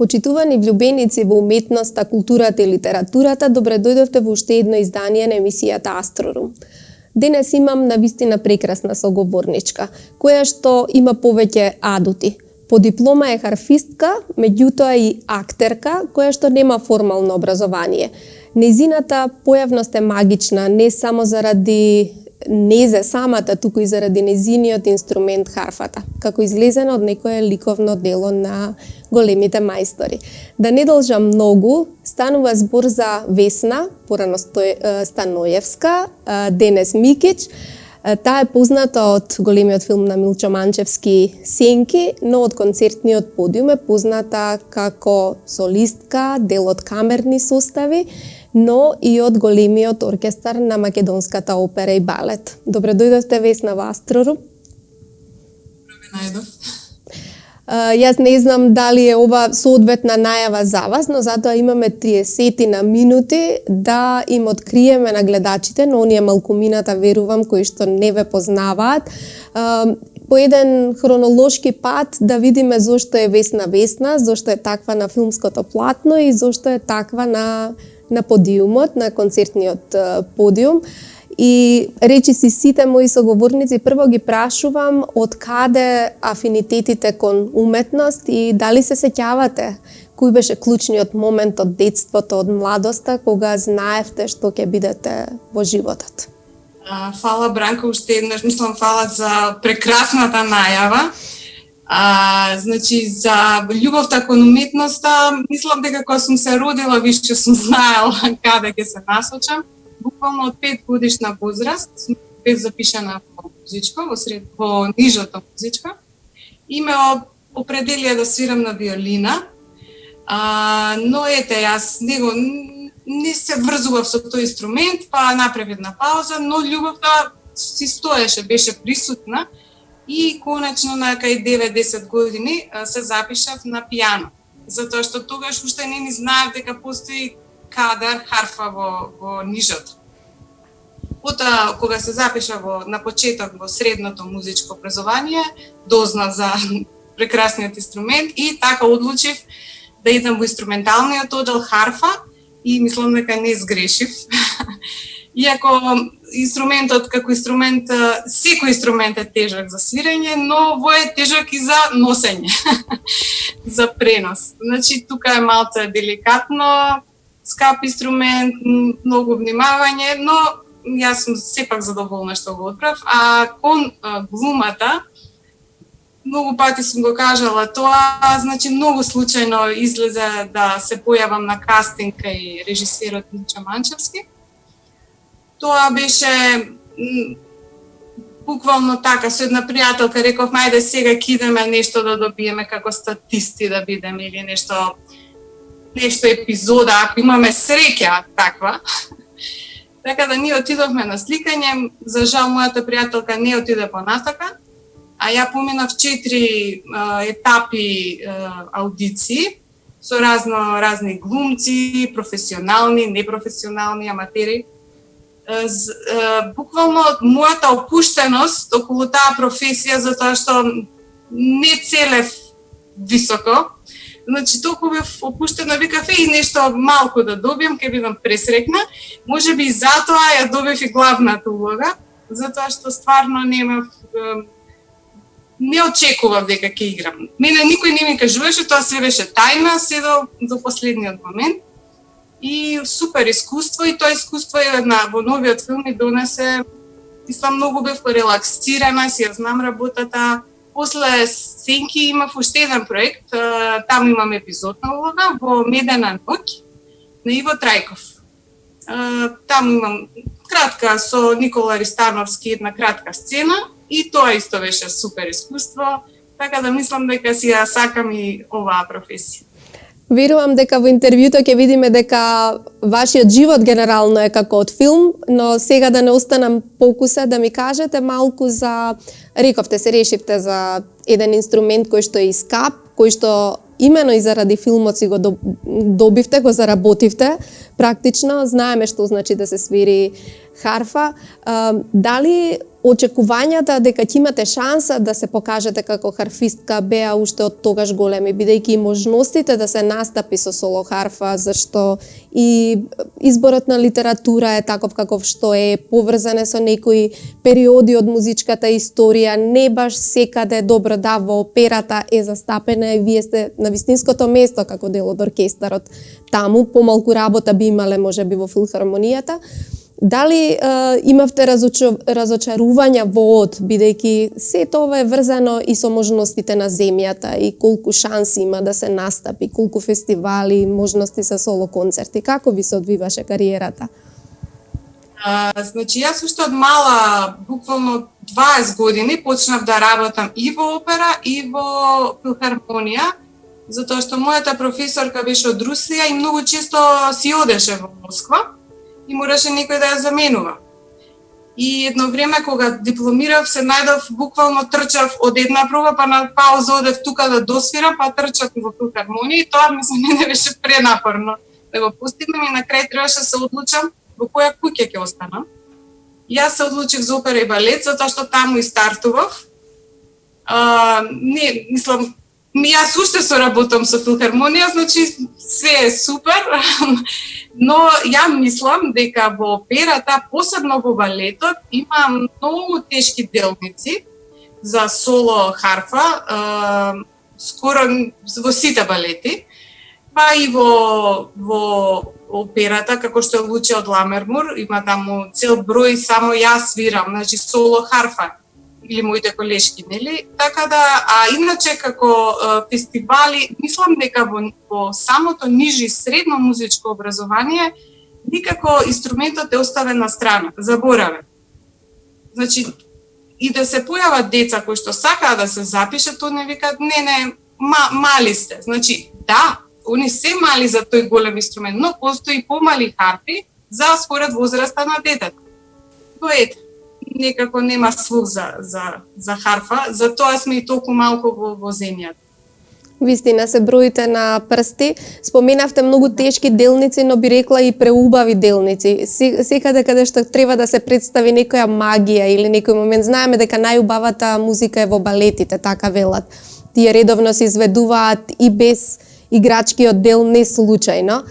Почитувани влюбеници во уметноста, културата и литературата, добре дојдовте во уште едно издание на емисијата Астрорум. Денес имам навистина прекрасна соговорничка, која што има повеќе адути. По диплома е харфистка, меѓутоа и актерка, која што нема формално образование. Нејзината појавност е магична, не само заради незе самата, туку и заради нејзиниот инструмент харфата, како излезена од некое ликовно дело на големите мајстори. Да не должам многу, станува збор за Весна, порано Станојевска, Денес Микич. Таа е позната од големиот филм на Милчо Манчевски Сенки, но од концертниот подиум е позната како солистка, дел од камерни состави, но и од големиот оркестар на Македонската опера и балет. Добре дојдовте, Весна, во Астрорум. Јас не знам дали е ова соодветна најава за вас, но затоа имаме 30 на минути да им откриеме на гледачите, но оние малкумината, верувам, кои што не ве познаваат, по еден хронолошки пат да видиме зошто е Весна Весна, зошто е таква на филмското платно и зошто е таква на подиумот, на концертниот подиум. И речиси сите мои соговорници, прво ги прашувам од каде афинитетите кон уметност и дали се сеќавате кој беше клучниот момент од детството, од младоста, кога знаевте што ќе бидете во животот. Фала, Бранко, уште еднаш мислам фала за прекрасната најава. Значи, за љубовта кон уметноста, мислам дека кога сум се родила, више сум знаела каде ќе се насочам. Буквално од 5 годишна возраст бев запишана во музичко, во нижото музичко, и ме определија да свирам на виолина. Но ете, јас не се врзував со тој инструмент, па направи една пауза, но љубовта си стоеше, беше присутна и конечно на кај 9-10 години се запишав на пијано, затоа што тогаш уште не ни знаев дека постои кадар харфа во нижото. Потоа, кога се запишав на почеток во средното музичко образование, дознав за прекрасниот инструмент и така одлучив да идам во инструменталниот оддел харфа и мислам дека не сгрешив. Иако инструментот како инструмент, секој инструмент е тежок за свирење, но овој е тежок и за носење, за пренос. Значи, тука е малце деликатно, скап инструмент, многу внимавање, но јас сум сепак задоволна што го одбрав. А кон глумата, многу пати сум го кажала тоа, значи многу случајно излезе да се појавам на кастинг кај режисерот Милчо Манчевски. Тоа беше буквално така, со една пријателка рековме, ајде сега ќе идеме нешто да добиеме како статисти да бидеме или нешто епизода, ако имаме среќа таква. Така да ние отидовме на сликање, за жал мојата пријателка не отиде понатака, а ја поминав 4 етапи аудиции со разни глумци, професионални, непрофесионални, аматери. Буквално мојата опуштеност околу таа професија, затоа што не целев високо, значи толку бев опуштена, викав и нешто малку да добијам, ќе бидам пресрекна. Можеби и затоа ја добив и главната улога, затоа што стварно не очекував дека ќе играм. Мене никој не ми кажуваше, тоа се беше тајна се до последниот момент. И супер искуство, и тоа искуство е во новиот филм ми донесе, мислам, многу бев релаксирана, си ја знам работата. После Сенки имав уште еден проект, таму имам епизодна улога во Медена ноќ на Иво Трајков. Таму имам кратка со Никола Ристановски, една кратка сцена, и тоа исто беше супер искуство, така да мислам дека си ја сакам и оваа професија. Верувам дека во интервјуто ќе видиме дека вашиот живот генерално е како од филм, но сега да не останам покуса да ми кажете малку за, рековте се решивте за еден инструмент кој што е и скап, кој што имено и заради филмот си го добивте, го заработивте практично, знаеме што значи да се свири харфа. Дали очекувањата дека ќе имате шанса да се покажете како харфистка беа уште од тогаш големи, бидејќи можностите да се настапи со соло харфа, зашто и изборот на литература е таков каков што е, поврзане со некои периоди од музичката историја, не баш секаде, добро да, во операта е застапена и вие сте на вистинското место како дел од оркестарот. Таму помалку работа би имале можеби во филхармонијата. Дали имавте разочарувања во од, бидејќи сето ова е врзано и со можностите на земјата и колку шанси има да се настапи, колку фестивали, можности за соло концерти, како ви се одвиваше кариерата? Значи, јас уште од мала, буквално 20 години, почнав да работам и во опера, и во филхармонија, затоа што мојата професорка беше од Русија и многу често си одеше во Москва и мораше некој да ја заменува. И едно време кога дипломирав се најдов, буквално трчав од една проба, па на пауза одев тука да досвирам, па трчав во филхармонија и тоа ми за мене беше пренапорно да го постигнам и на крај требаше да се одлучам во која куќа ќе останам. Јас се одлучив за опера и балет, затоа што таму и стартував. Не, мислам, јас уште соработам со филхармонија, значи све е супер, но ја мислам дека во операта, посебно во балетот, има многу тешки делници за соло харфа, скоро во сите балети, па и во операта, како што е Луче од Ламермур, има таму цел број, само јас свирам, значи соло харфа, или моите колешки, нели? Така да, а иначе како фестивали, мислам дека во самото нижи средно музичко образование никако инструментот е оставен на страна, заборавен. Значи, и да се појават деца кои што сакаат да се запишат, тоа не викаат, не, мали сте. Значи, да, они се мали за тој голем инструмент, но постои помали харфи за според возраста на детето. Тоа е, некако нема слух за харфа, затоа сме и толку малку во земјата. Вистина се броите на прсти. Споменавте многу тешки делници, но би рекла и преубави делници. Секаде каде што треба да се представи некоја магија или некој момент, знаеме дека најубавата музика е во балетите, така велат. Тие редовно се изведуваат и без играчкиот дел, не случајно.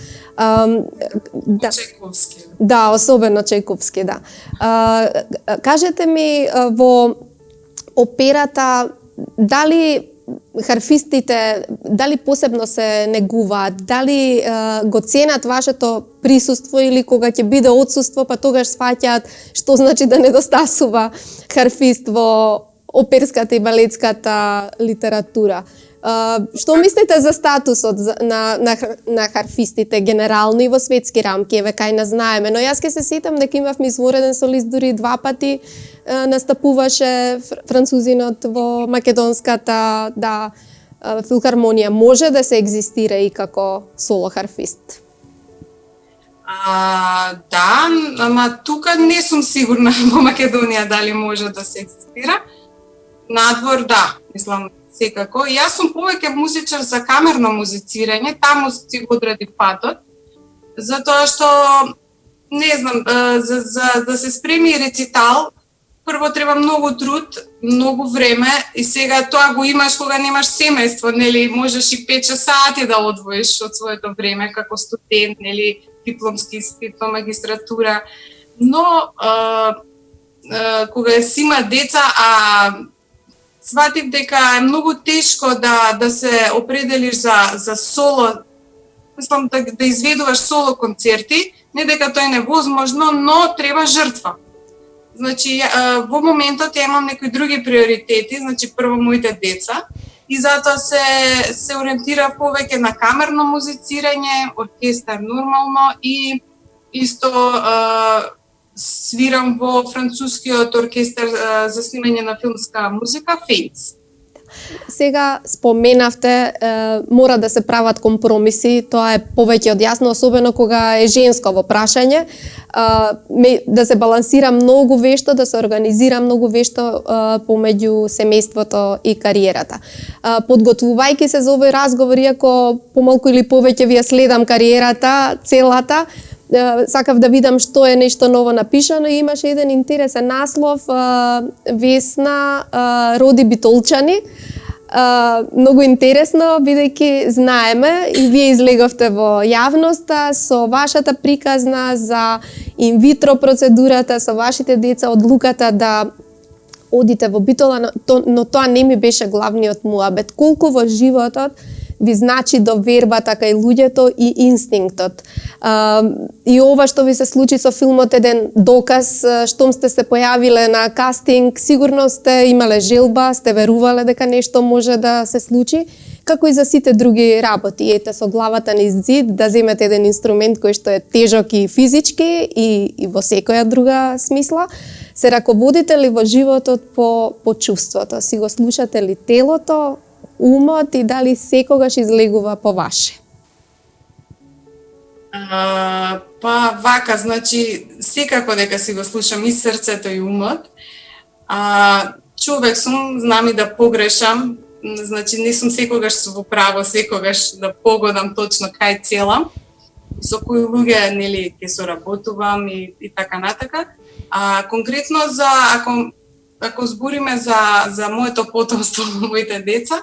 Чайковски. Да, особено Чайковски, да. Кажете ми, во операта, дали харфистите, дали посебно се негуваат, дали го ценат вашето присуство или кога ќе биде отсуство, па тогаш сваќаат што значи да недостасува харфист во оперската и балетската литература. Што мислите за статусот на харфистите генерално и во светски рамки? Еве кај нас знаеме, но јас ќе се сетам дека имавме извореден солист дури 2 пати настапуваше французинот во македонската филхармонија. Може да се екзистира и како соло харфист? Да, ама тука не сум сигурна во Македонија дали може да се екзистира. Надвор, да, мислам, секако. Јас сум повеќе музичар за камерно музицирање, таму си го одреди патот, затоа што, не знам, за да се спреми рецитал, прво треба многу труд, многу време и сега тоа го имаш кога немаш семејство, нели, можеш и 5 сати да одвоиш од своето време како студент, нели, дипломски испит, магистратура, но кога си има деца, сватив дека е многу тешко да се определиш за соло, мислам да изведуваш соло концерти, не дека тоа е невозможно, но треба жртва. Значи, во моментот ја имам некои други приоритети, значи прво моите деца, и затоа се ориентира повеќе на камерно музицирање, оркестар нормално и исто свирам во францускиот оркестар за снимање на филмска музика Фейнс. Сега споменавте, мора да се прават компромиси, тоа е повеќе од јасно, особено кога е женско во прашање, да се балансира многу вешто, да се организира многу вешто помеѓу семејството и кариерата. Подготвувајќи се за овој разговор, иако помалку или повеќе ви ја следам кариерата целата, сакав да видам што е нешто ново напишано и имаше еден интересен наслов, Весна роди битолчани. Многу интересно, бидејќи знаеме и вие излеговте во јавноста со вашата приказна за инвитро процедурата, со вашите деца, одлуката да одите во Битола, но тоа не ми беше главниот муабет. Колку во животот ви значи довербата кај луѓето и инстинктот. И ова што ви се случи со филмот еден доказ, штом сте се појавиле на кастинг, сигурно сте имале желба, сте верувале дека нешто може да се случи, како и за сите други работи. Ете, со главата низ зид, да земете еден инструмент кој што е тежок и физички и во секоја друга смисла. Се раководите ли во животот по чувството? Си го слушате ли телото, умот и дали секогаш излегува по ваше? Па вака, значи секако дека си го слушам и срцето и умот. Човек сум, знам и да погрешам, значи не сум секогаш во право, секогаш да погодам точно кај целам. Со кои луѓе нели ќе соработувам и така натака. Конкретно за ако збориме за моето потомство, моите деца,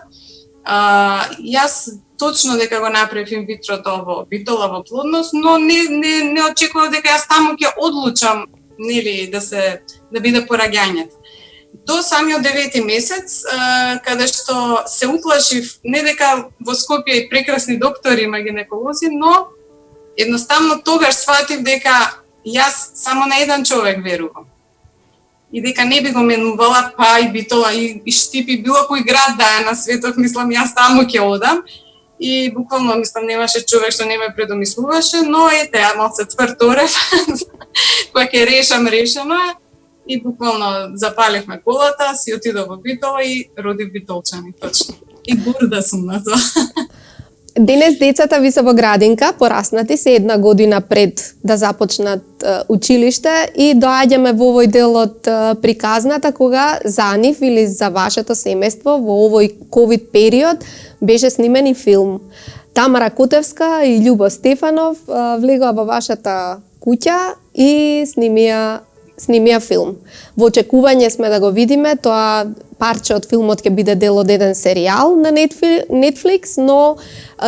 јас точно дека го направив инвитрото во Битола во плодност, но не очекував дека јас таму ќе одлучам нели да биде пораѓањето. До самиот 9 месец, каде што се уплашив, не дека во Скопје и прекрасни доктори има гинеколози, но едноставно тогаш сватив дека јас само на еден човек верувам. И дека не би го менувала, па и Битола, и Штип, и било кој град да е на светот, мислам, јас таму ќе одам. И буквално, мислам, немаше човек што не ме предомислуваше, но ете, ја малце тврд орев, која ќе решено е. И буквално запаливме колата, си отидов во Битола и родив битолчани, точно. И горда сум на тоа. Денес децата ви се во градинка, пораснати се 1 година пред да започнат училиште и доаѓаме во овој дел од приказната кога за нив или за вашето семејство во овој ковид период беше снимен и филм. Тамара Котевска и Љубо Стефанов влегоа во вашата куќа и снимија филм. Во очекување сме да го видиме, тоа парче од филмот ќе биде дел од еден серијал на Netflix, но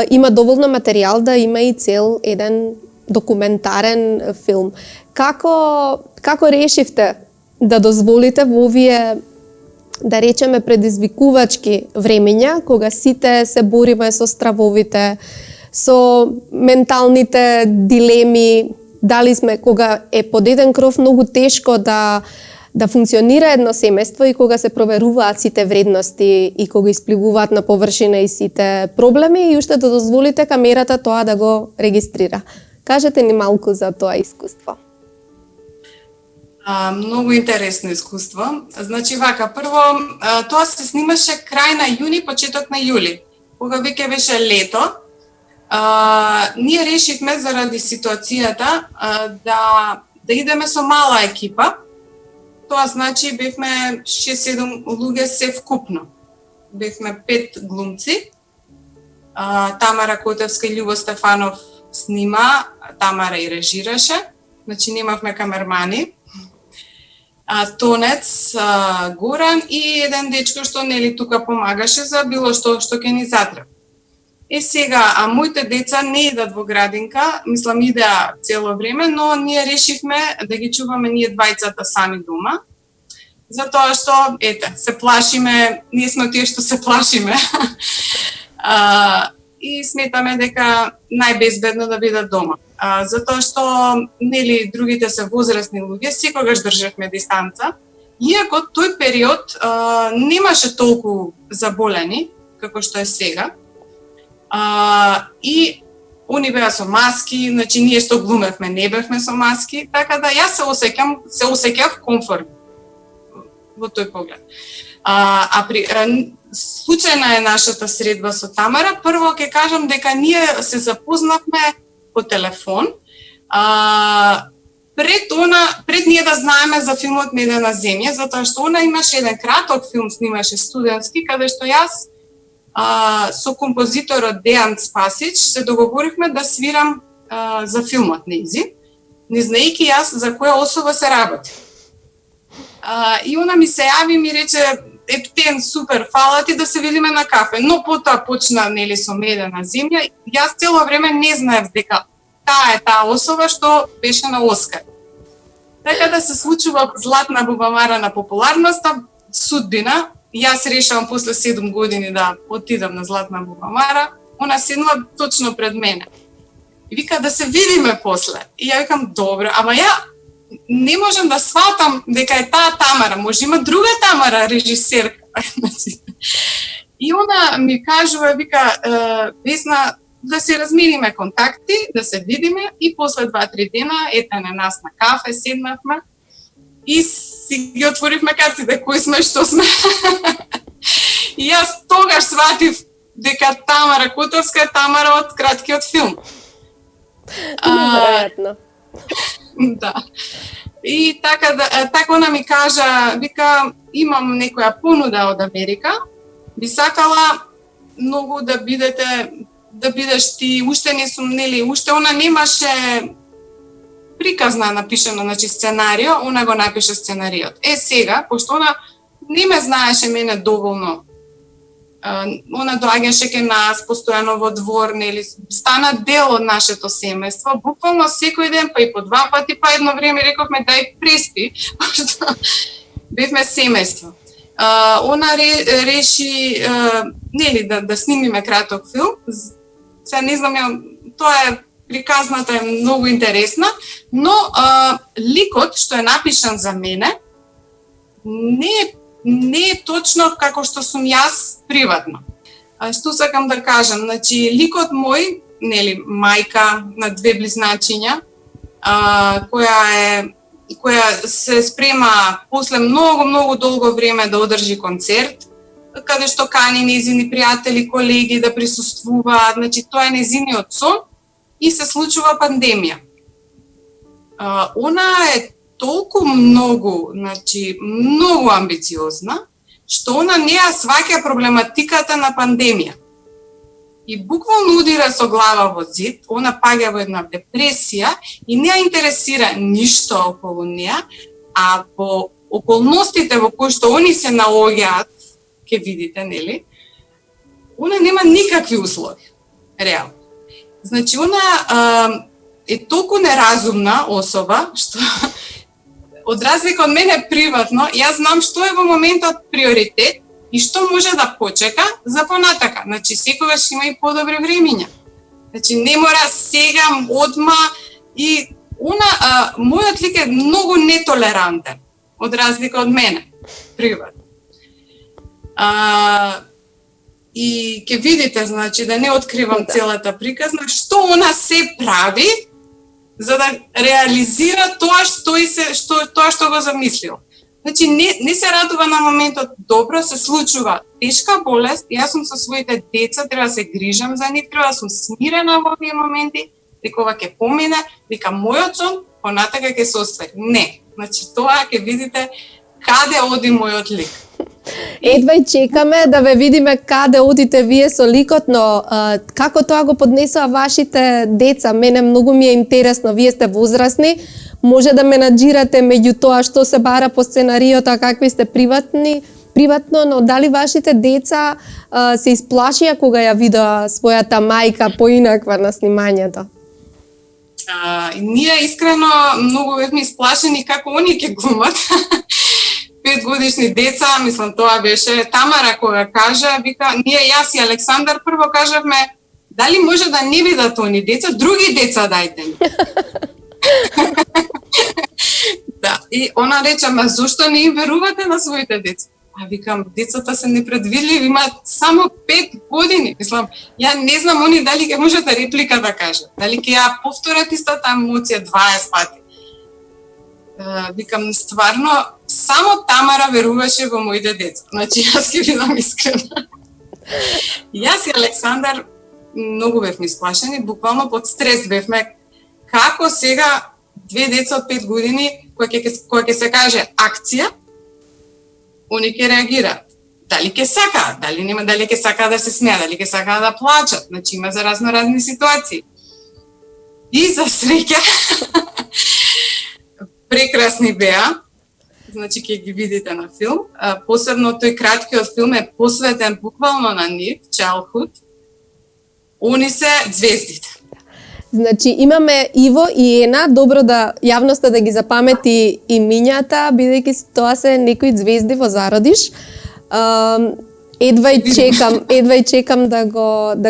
има доволно материјал да има и цел еден документарен филм. Како решивте да дозволите во овие, да речеме, предизвикувачки времења, кога сите се бориме со стравовите, со менталните дилеми, дали сме, кога е под еден кров многу тешко да функционира едно семејство и кога се проверуваат сите вредности и кога испливуваат на површина и сите проблеми и уште да дозволите камерата тоа да го регистрира. Кажете ни малку за тоа искуство. Многу интересно искуство. Значи вака, прво, тоа се снимаше крај на јуни, почеток на јули, кога веќе беше лето. Ние решивме заради ситуацијата да идеме со мала екипа. Тоа значи бевме 6-7 луѓе се вкупно. Бевме 5 глумци. Тамара Котевска и Љубо Стефанов снима, Тамара и режираше. Значи немавме камермани. Тонец, Горан и еден дечко што нели тука помагаше за било што ќе ни затреба. Сега, моите деца не идат во градинка, мислам идеа цело време, но ние решивме да ги чуваме ние двајцата сами дома. затоа што, се плашиме, ние сме тие што се плашиме. И сметаме дека најбезбедно да бидат дома. Затоа што, нели, другите се возрастни луѓе, секогаш држевме дистанца, иако тој период немаше толку заболени, како што е сега. И они беа со маски, значи ние што глумевме не бевме со маски, така да јас се осеќав комфортно во тој поглед. Случајна е нашата средба со Тамара. Прво ќе кажам дека ние се запознавме по телефон. Пред ние да знаеме за филмот Медена земја, затоа што она имаше еден краток филм, снимаше студентски, каде што јас со композиторот Дејан Спасич се договоривме да свирам за филмот нејзи, не знаејќи јас за која особа се работи. И она ми се јави и ми рече: Ептен, супер, фала ти, да се видиме на кафе. Но потоа почна, нели, со Медена земја. Јас цело време не знаев дека таа е таа особа што беше на Оскар. Така да се случува Златна бубамара на популарноста, судбина. Јас решавам после 7 години да отидам на Златна бубамара. Она седнува точно пред мене. И вика да се видиме после. И ја викам добро, ама ја не можам да сватам дека е таа Тамара, може има друга Тамара, режисерка. И она ми кажува, вика, Весна, да си размениме контакти, да се видиме и после 2-3 дена, на нас на кафе, седнавме и си ги отворивме картите, кои сме, што сме. И јас тогаш сватив дека Тамара Котовска е Тамара од краткиот филм. Неверојатно. Да. И така она ми кажа, вика, имам некоја понуда од Америка, би сакала многу да бидеш ти, уште не сум, нели, уште она немаше приказна напишано, значи сценарио, она го напише сценариот. Сега, пошто она не ме знаеше мене доволно, она доаѓаше кај нас постојано во двор, нели, стана дел од нашето семејство, буквално секој ден, па и по 2 пати, па едно време рековме дај преспи, пошто бевме семејство. Она реши, нели, да снимиме краток филм. Сега не знам, тоа е, приказната е многу интересна, но ликот што е напишан за мене не е точно како што сум јас приватно. Што сакам да кажам, значи ликот мој, нели, мајка на 2 близначиња, која се спрема после многу долго време да одржи концерт, каде што кани нејзини пријатели, колеги да присуствуваат, значи тоа е нејзиниот сон и се случува пандемија. Она е толку многу, значи многу амбициозна, што она не ја сваќа проблематиката на пандемија. И буквално удира со глава во зид, она паѓа во една депресија и не ја интересира ништо околу неа, а по околностите во кои што они се наоѓаат, ке видите, нели, она нема никакви услови, реално. Значи, она е толку неразумна особа, што од разлика од мене приватно, јас знам што е во моментот приоритет и што може да почека за понатака. Значи, секогаш има и подобри времиња. Значи, не мора сега, одма, и мојот лик е многу нетолерантен, од разлика од мене, приватно. И ќе видите, значи, да не откривам целата приказна, што она се прави за да реализира тоа што го замислил. Значи, не се радува на моментот добро, се случува тешка болест, јас сум со своите деца, треба да се грижам за нив, треба да сум смирена во овие моменти, дека ова ќе помине, дека мојот сон понатака ќе се оствари. Не, значи тоа ќе видите каде оди мојот лик. Едва и чекаме да ве видиме каде одите вие со ликот, но како тоа го поднесоа вашите деца? Мене многу ми е интересно, вие сте возрастни, може да менаџирате меѓу тоа што се бара по сценариото, а какви сте приватно, но дали вашите деца се исплашија кога ја видоа својата мајка поинаква на снимањето? Ние искрено многу бевме исплашени како они ќе глумат. 5-годишни деца, мислам тоа беше Тамара кога кажа, вика, ние јас и Александар прво кажавме, дали може да не бидат они деца, други деца дајте ни. Да, и она рече, ма зошто не им верувате на своите деца? А викам, децата се непредвидливи, имаат само 5 години. Мислам, ја не знам они дали ќе можат реплика да кажат, дали ќе ја повторат истата емоција 20 пати. Викам, стварно, само Тамара веруваше во моите деца. Значи, јас ќе бидам искрена. Јас и Александар многу бевме исплашени, буквално под стрес бевме. Како сега две деца од 5 години, која ќе се каже акција, они ќе реагираат. Дали ќе сакаат, дали нема, дали ќе сакаат да се смеат, дали ќе сакаат да плачат. Значи, има за разни ситуации. И за среќа, прекрасни беа, значи ќе ги видите на филм. Посебно тој краткиот филм е посветен буквално на нив, childhood. Они се звездите. Значи имаме Иво и Ена, добро да јавноста да ги запамети имињата, бидејќи тоа се некои звезди во зародиш. Едва и чекам да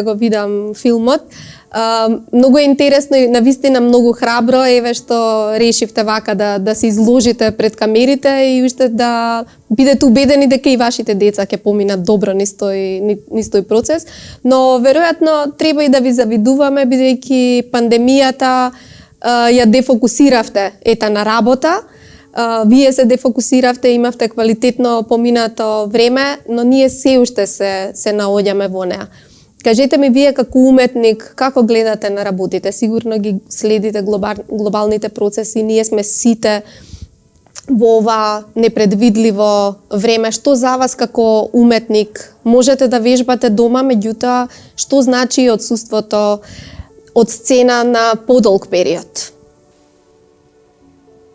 го видам филмот. Многу е интересно и навистина многу храбро еве што решивте вака да се изложите пред камерите и уште да бидете убедени дека и вашите деца ќе поминат добро низ тој процес, но веројатно треба и да ви завидуваме бидејќи пандемијата ја дефокусиравте на работа. Вие се дефокусиравте, имавте квалитетно поминато време, но ние се уште се наоѓаме во неа. Кажете ми вие како уметник, како гледате на работите? Сигурно ги следите глобалните процеси, ние сме сите во ова непредвидливо време. Што за вас како уметник? Можете да вежбате дома, меѓутоа, што значи отсуството од сцена на подолг период?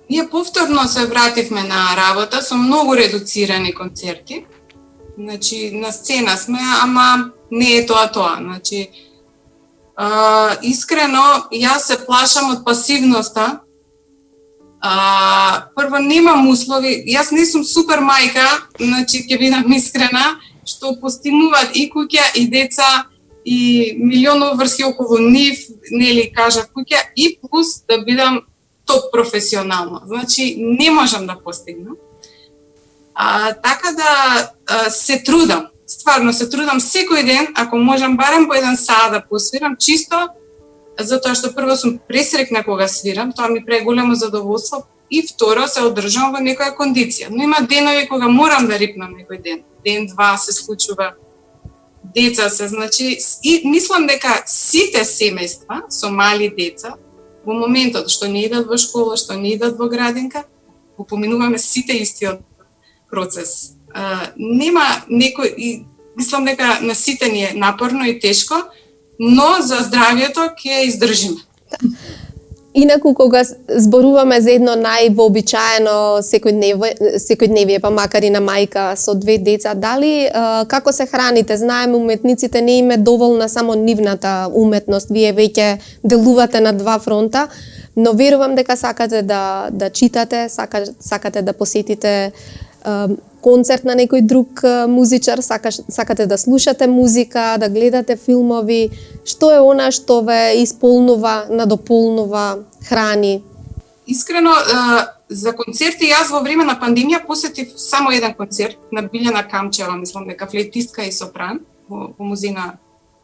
Ние повторно се вративме на работа со многу редуцирани концерти. Значи, на сцена сме, ама не е тоа. Значи, искрено, јас се плашам од пасивноста. Прво, немам услови, јас не сум супер мајка, значи, ќе бидам искрена, што постигнуваат и куќа, и деца, и милионови врски околу нив, нели, кажав куќа, и плюс да бидам топ професионално. Значи, не можам да постигнам. Така да се трудам, стварно се трудам секој ден, ако можам барем по 1 саат да посвирам, чисто затоа што прво сум пресрекна кога свирам, тоа ми прави големо задоволство, и второ се одржам во некоја кондиција. Но има денови кога морам да рипнам некој ден, ден-два се случува, деца се, значи, и мислам дека сите семејства со мали деца, во моментот што не идат во школа, што не идат во градинка, го поминуваме сите истиот процес. Нема некој, и мислам дека на сите ни е напорно и тешко, но за здравјето ќе издржиме. Инаку, кога зборуваме за едно највообичаено секојдневие, па макар и на мајка со 2 деца, дали како се храните? Знаеме, уметниците не им е доволна само нивната уметност, вие веќе делувате на 2 фронта, но верувам дека сакате да читате, сакате да посетите концерт на некој друг музичар, сакате да слушате музика, да гледате филмови. Што е она што ве исполнува, надополнува, храни? Искрено, за концерти јас во време на пандемија посетив само еден концерт на Билјана Камчева, мислам дека флейтистка и сопран во музеј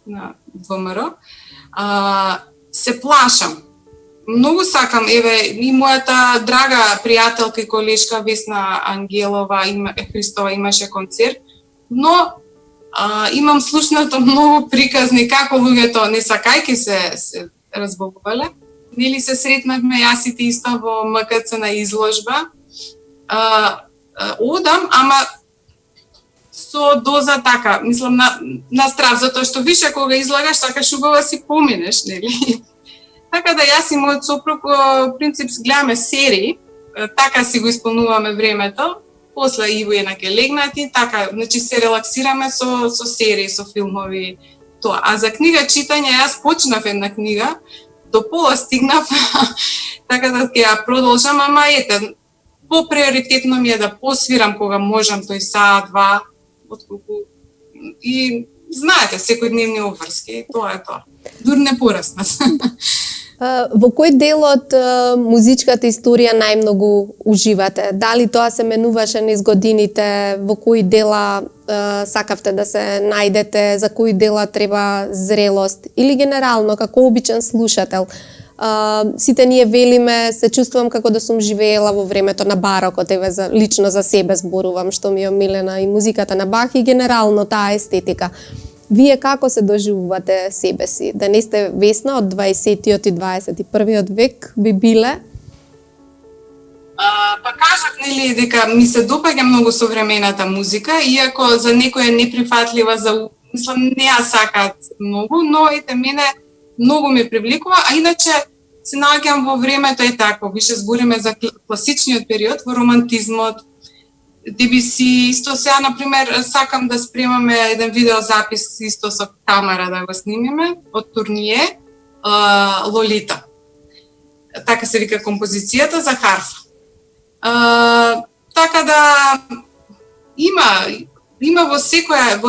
на ВМРО. Се плашам. Многу сакам, еве, и мојата драга пријателка и колешка Весна Ангелова, Христова имаше концерт, но имам слушнато многу приказни како луѓето не сакајки се разболувале. Нели се сретнавме јасите исто во МКЦ на изложба. Одам, ама со доза така, мислам на страв, затоа што више кога излагаш, сакаш убаво си поминеш, нели? Така да јас и мојот сопруг во принцип гледаме серии, така си го исполнуваме времето, после Иво и Ена ќе легнат и така, значи се релаксираме со серии, со филмови, тоа. А за книга читање, јас почнав една книга, до пола стигнав, така да ќе ја продолжам, ама ете, поприоритетно ми е да посвирам кога можам тој саат, два, отколку и знаете, секојдневни обврски, тоа е тоа. Дур не пораснат. Во кој дел од музичката историја најмногу уживате? Дали тоа се менуваше низ годините? Во кои дела сакавте да се најдете? За кои дела треба зрелост? Или генерално, како обичен слушател? Сите ние велиме, се чувствувам како да сум живеела во времето на барокот, еве лично за себе зборувам, што ми е омилена и музиката на Бах и генерално таа естетика. Вие како се доживувате себе си? Да не сте Весна од 20-тиот и 21-иот век би биле? Па кажав, нели, дека ми се допаѓа многу современата музика, иако за некој е неприфатлива, мислам, не ја сакаат многу, но ете мене многу ме привлекува, а иначе се наоѓам во времето е такво, више збориме за класичниот период, во романтизмот, DBC, исто сега, например, сакам да спремаме еден видеозапис исто со камера да го снимиме, од турние, Лолита. Така се вика композицијата за харфа. Така да има во секоја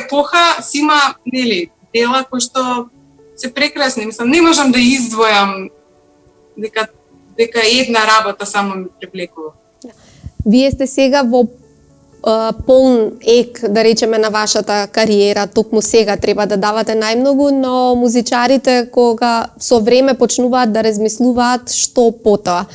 епоха си има, нели, дела кои што се прекрасни. Мислам, не можам да издвојам дека една работа само ме привлекува. Вие сте сега во полн ек, да речеме, на вашата кариера, токму сега треба да давате најмногу, но музичарите кога со време почнуваат да размислуваат што потоа.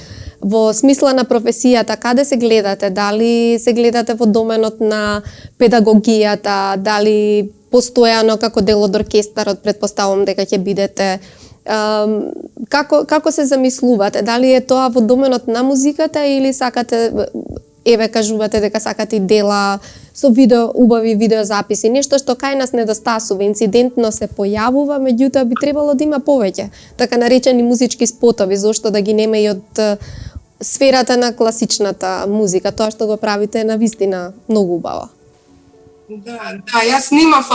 Во смисла на професијата, каде се гледате? Дали се гледате во доменот на педагогијата, дали постојано како дел од оркестарот, предпоставувам дека ќе бидете. Како се замислувате? Дали е тоа во доменот на музиката или сакате, еве кажувате дека сакате дела со убави видеозаписи, нешто што кај нас недостасува, инцидентно се појавува, меѓутоа би требало да има повеќе, така наречени музички спотови, зошто да ги нема и од сферата на класичната музика, тоа што го правите е навистина многу убаво. Да, јас снимав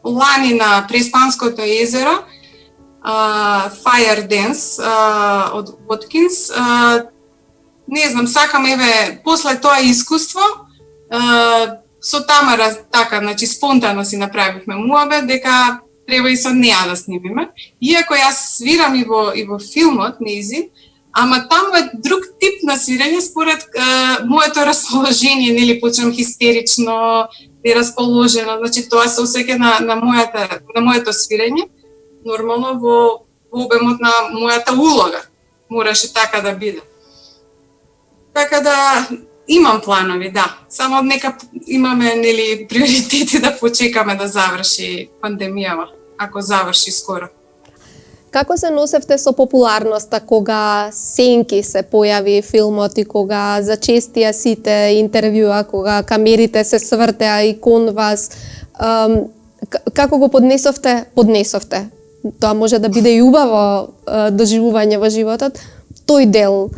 лани на Преспанското езеро, Fire Dance од Watkins. Не знам, сакам, еве, после тоа искуство, со Тамара, така, значи, спонтано си направивме муабет, дека треба и со неа да снимиме. Иако јас свирам и во филмот, нејзин, ама таму е друг тип на свирење според моето расположение, нели, почнам хистерично, расположено, значи тоа се осеќа на моето свирење, нормално во обемот на мојата улога. Мораше така да биде. Така да имам планови, да. Само нека имаме, нели, приоритети да почекаме да заврши пандемијава, ако заврши скоро. Како се носевте со популарноста кога сенки се појави филмот и кога зачестија сите интервјуа, кога камерите се свртеа и кон вас? Како го поднесовте? Поднесовте. Тоа може да биде и убаво доживување во животот. Тој дел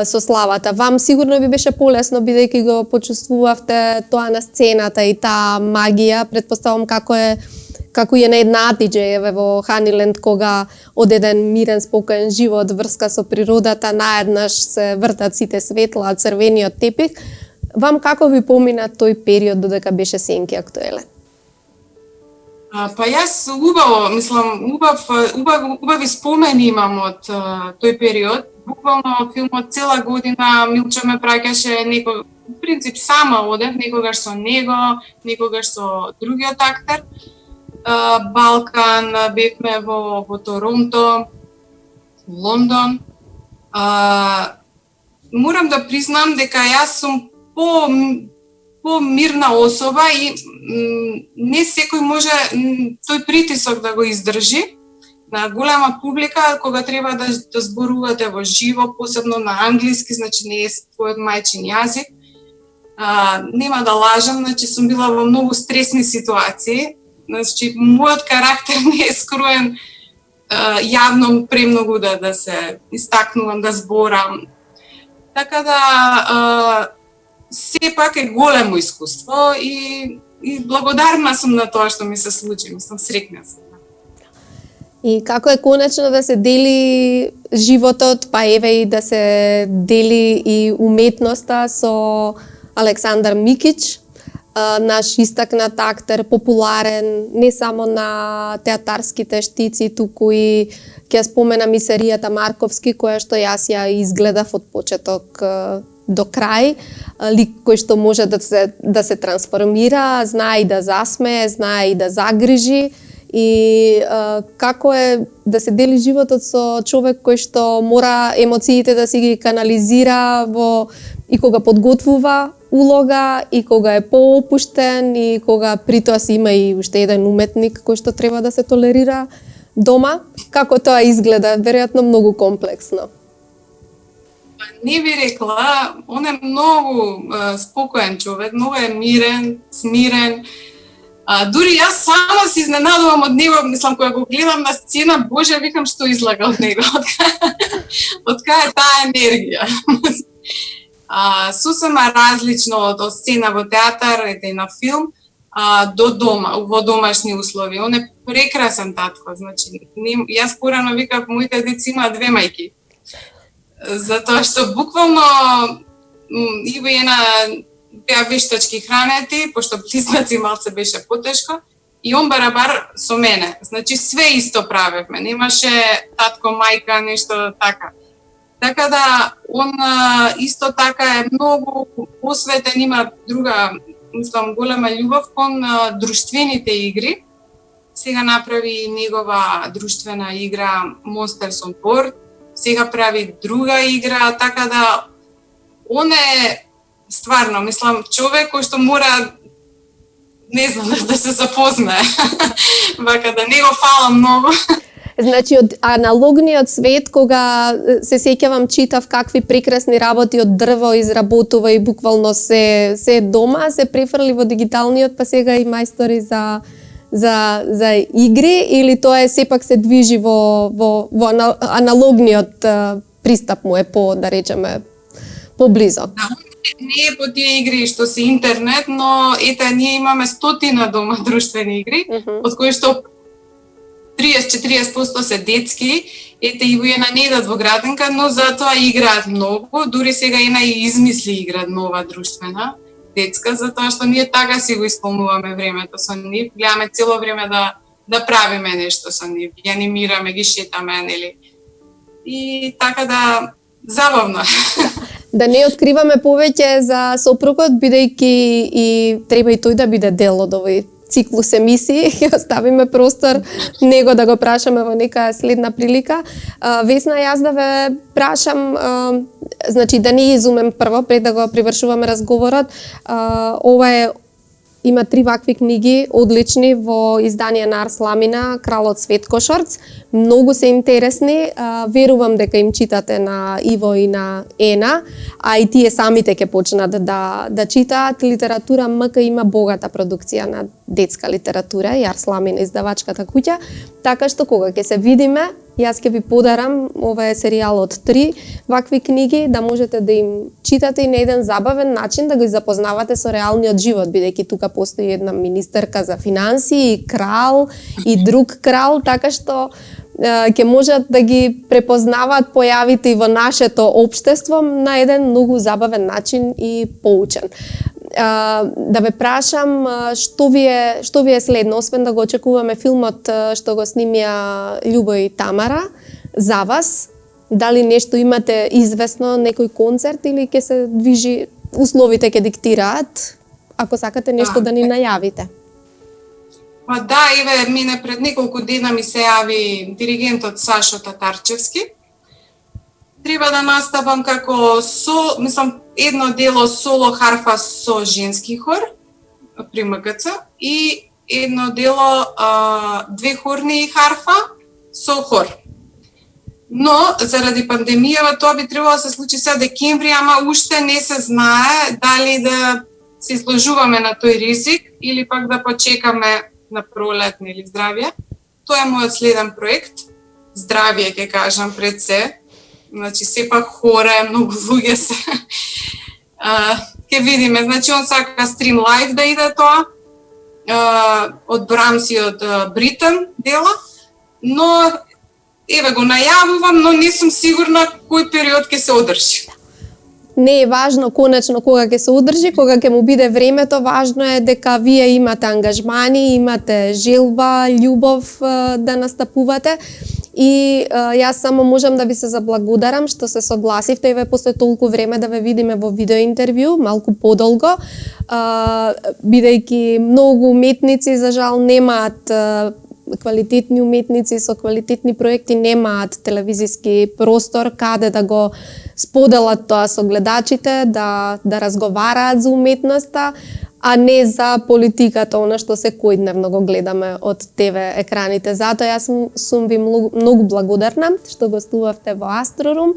со славата. Вам сигурно ви беше полесно, бидејќи го почувствувавте тоа на сцената и таа магија. Предпоставам како е на една Атиџе, еве во Ханиленд, кога од еден мирен, спокоен живот, врска со природата, наеднаш се вртат сите светла, црвениот тепих. Вам како ви помина тој период додека беше сенки актуелен? Па јас убаво, мислам, убави спомени имам од тој период. Буквално филмот цела година Милчо ме праќаше некој, в принцип сама одев, некогаш со него, некогаш со другиот актер. Балкан, бевме во Торонто, Лондон. Морам да признам дека јас сум по-мирна особа и не секој може тој притисок да го издржи на голема публика кога треба да зборувате во живо, посебно на англиски, значи не е твојот мајчин јазик. Нема да лажам, значи сум била во многу стресни ситуации. Значи мојот карактер не е скроен јавно премногу да се истакнувам, да зборам. Така да сепак е големо искуство и благодарна сум на тоа што ми се случи, мислам, среќна сум. И како е конечно да се дели животот, па еве и да се дели и уметноста со Александар Микич, наш истакнат актер, популарен не само на театарските штици, туку и ќе ја споменам и серијата Марковски, која што јас ја изгледав од почеток до крај, лик кој што може да се трансформира, знае и да засмее, знае и да загрижи, и како е да се дели животот со човек кој што мора емоциите да си ги канализира и кога подготвува улога, и кога е поопуштен, и кога притоа си има и уште еден уметник кој што треба да се толерира дома. Како тоа изгледа? Веројатно многу комплексно. Не би рекла, он е многу спокоен човек, многу е мирен, смирен. Дури јас сама се изненадувам од него, мислам, кога го гледам на сцена, боже, викам што излага од него, од кај е таа енергија. Сосема различно од сцена во театар и на филм, до дома, во домашни услови. Он е прекрасен татко, значи, јас порано викав, моите деца имаат 2 мајки. Затоа што буквално и во една беа вештачки хранети, пошто близнаци малце беше потешко, и он барабар со мене. Значи све исто правевме, немаше татко, мајка, нешто така. Така да, он исто така е многу посветен, има друга, мислам, голема љубов кон друштвените игри. Сега направи негова друштвена игра Monsters on Board, сега прави друга игра, така да, он е стварно, мислам, човек кој што мора, не знам, да се запознае. Вака да не го фала многу. Значи, од аналогниот свет, кога се сеќавам, читав какви прекрасни работи од дрво изработува и буквално се дома, се префрли во дигиталниот, па сега и мајстори за игри, или тоа е сепак се движи во аналогниот пристап му е да речеме, поблизо. Да, не е по тие игри што се интернет, но ете, ние имаме 100 дома друштвени игри, од кои што 30-40% се детски, ете и во една не идат во градинка, но затоа играат многу, дури сега една и измисли игра нова друштвена, детска, затоа што ние така си го исполнуваме времето со нив, гледаме цело време да правиме нешто со нив, ги анимираме, ги шетаме, нели? И така да, забавно. Да не откриваме повеќе за сопругот, бидејќи и треба и тој да биде дел од овој циклус емисии, ќе оставиме простор него да го прашаме во нека следна прилика. Весна, јас да ве прашам, значи да не изумем прво, пред да го привршуваме разговорот, ова има 3 вакви книги, одлични, во издание на Арс Ламина, Кралот Светкошорц. Многу се интересни, верувам дека им читате на Иво и на Ена, а и тие самите ќе почнат да читаат. Литература МК има богата продукција на детска литература и Арс Ламина издавачката куќа, така што кога ќе се видиме, јас ќе ви подарам, ова е серијал од 3 вакви книги, да можете да им читате и на еден забавен начин да го запознавате со реалниот живот, бидејќи тука постои една министерка за финансии, и крал, и друг крал, така што ќе можат да ги препознаваат појавите и во нашето општество на еден многу забавен начин и поучен. Да ве прашам, што ви е следно, освен да го очекуваме филмот што го снимија Љубо и Тамара, за вас, дали нешто имате известно, некој концерт, или ќе се движи, условите ќе диктираат, ако сакате нешто да ни најавите? Па да, еве, мине пред неколку дена ми се јави диригентот Сашо Татарчевски. Треба да настапам како мислам, едно дело соло харфа со женски хор при МГЦ и едно дело 2 хорни харфа со хор. Но заради пандемијава тоа би требало да се случи сега декември, ама уште не се знае дали да се изложуваме на тој ризик или пак да почекаме на пролет или здравје. Тоа е мојот следен проект. Здравје ќе кажам пред се. Значи сепак хора е, многу луѓе се. Ќе видиме, значи он сака стрим лайв да иде тоа. Од Брамс и од Бритен дела. но еве го најавувам, но не сум сигурна кој период ќе се одржи. Не е важно конечно кога ќе се одржи, кога ќе му биде времето, важно е дека вие имате ангажмани, имате желба, љубов да настапувате. И јас само можам да ви се заблагодарам што се согласивте и после толку време да ве видиме во видео интервју, малку подолго, бидејќи многу уметници за жал немаат квалитетни уметници со квалитетни проекти, немаат телевизиски простор каде да го споделат тоа со гледачите, да разговараат за уметноста, а не за политиката, она што секојдневно го гледаме од ТВ екраните. Затоа јас сум ви многу благодарна што гостувавте во Астрорум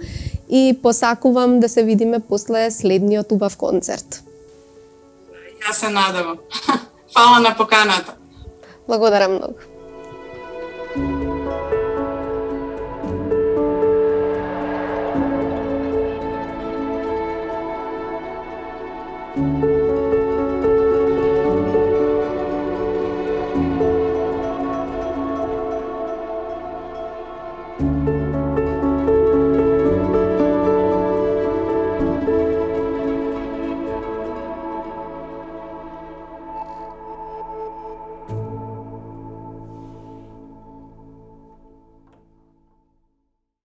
и посакувам да се видиме после следниот убав концерт. Јас се надевам. Фала на поканата. Благодарам многу.